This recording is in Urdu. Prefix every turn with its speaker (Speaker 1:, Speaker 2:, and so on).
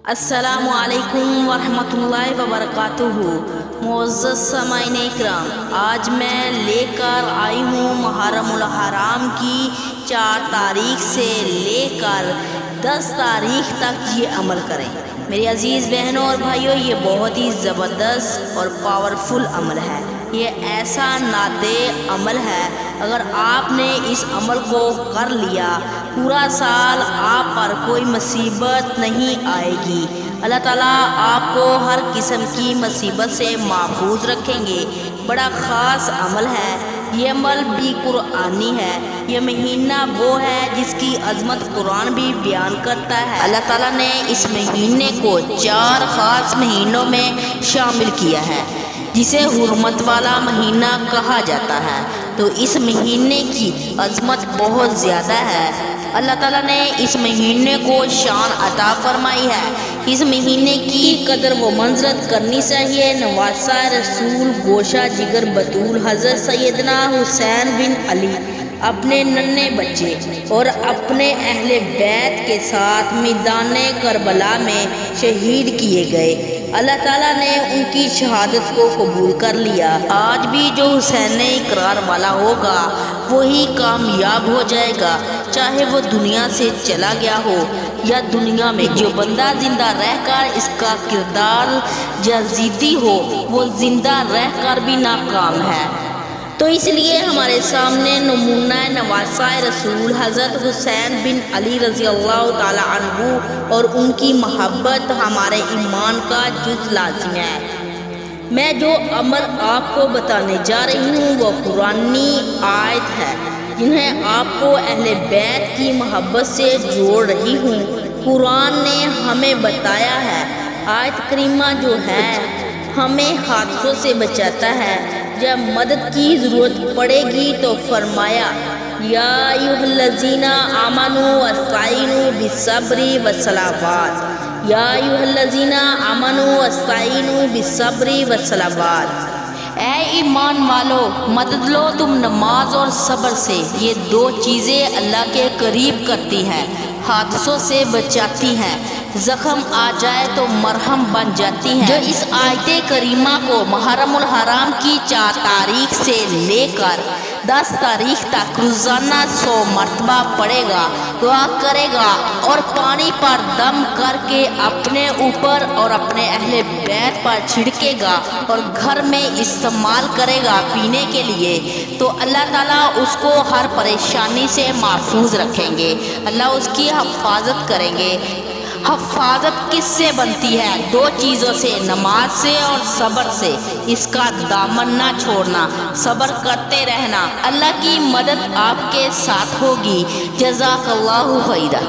Speaker 1: السلام علیکم ورحمۃ اللہ وبرکاتہ۔ معزز سامعین اکرام، آج میں لے کر آئی ہوں محرم الحرام کی 4 تاریخ سے لے کر 10 تاریخ تک یہ عمل کریں۔ میری عزیز بہنوں اور بھائیوں، یہ بہت ہی زبردست اور پاورفل عمل ہے۔ یہ ایسا نادر عمل ہے، اگر آپ نے اس عمل کو کر لیا پورا سال آپ پر کوئی مصیبت نہیں آئے گی۔ اللہ تعالیٰ آپ کو ہر قسم کی مصیبت سے محفوظ رکھیں گے۔ بڑا خاص عمل ہے، یہ عمل بھی قرآنی ہے۔ یہ مہینہ وہ ہے جس کی عظمت قرآن بھی بیان کرتا ہے۔ اللہ تعالیٰ نے اس مہینے کو 4 خاص مہینوں میں شامل کیا ہے، جسے حرمت والا مہینہ کہا جاتا ہے۔ تو اس مہینے کی عظمت بہت زیادہ ہے۔ اللہ تعالیٰ نے اس مہینے کو شان عطا فرمائی ہے۔ اس مہینے کی قدر و منزلت کرنی چاہیے۔ نواسہ رسول گوشہ جگر بطول حضرت سیدنا حسین بن علی اپنے ننھے بچے اور اپنے اہل بیت کے ساتھ میدان کربلا میں شہید کیے گئے۔ اللہ تعالیٰ نے ان کی شہادت کو قبول کر لیا۔ آج بھی جو حسین اقرار والا ہوگا وہی کامیاب ہو جائے گا، چاہے وہ دنیا سے چلا گیا ہو یا دنیا میں۔ جو بندہ زندہ رہ کر اس کا کردار یزیدی ہو، وہ زندہ رہ کر بھی ناکام ہے۔ تو اس لیے ہمارے سامنے نمونہ نواسہ رسول حضرت حسین بن علی رضی اللہ تعالی عنہ اور ان کی محبت ہمارے ایمان کا جز لازم ہے۔ میں جو عمل آپ کو بتانے جا رہی ہوں وہ قرآنی آیت ہے، جنہیں آپ کو اہل بیت کی محبت سے جوڑ رہی ہوں۔ قرآن نے ہمیں بتایا ہے، آیت کریمہ جو ہے ہمیں حادثوں سے بچاتا ہے۔ جب مدد کی ضرورت پڑے گی تو فرمایا یا ایھا الذین آمنوا استعینوا بالصبر والصلاۃ، یا ایھا الذین آمنوا استعینوا بالصبر والصلاۃ۔ اے ایمان والو، مدد لو تم نماز اور صبر سے۔ یہ 2 چیزیں اللہ کے قریب کرتی ہیں، حادثوں سے بچاتی ہیں، زخم آ جائے تو مرہم بن جاتی ہیں۔ جو اس آیت کریمہ کو محرم الحرام کی 4 تاریخ سے لے کر 10 تاریخ تک روزانہ 100 مرتبہ پڑھے گا، دعا کرے گا اور پانی پر دم کر کے اپنے اوپر اور اپنے اہل بیت پر چھڑکے گا اور گھر میں استعمال کرے گا پینے کے لیے، تو اللہ تعالیٰ اس کو ہر پریشانی سے محفوظ رکھیں گے، اللہ اس کی حفاظت کریں گے۔ حفاظت کس سے بنتی ہے؟ 2 چیزوں سے، نماز سے اور صبر سے۔ اس کا دامن نہ چھوڑنا، صبر کرتے رہنا، اللہ کی مدد آپ کے ساتھ ہوگی۔ جزاک اللہ خیرا۔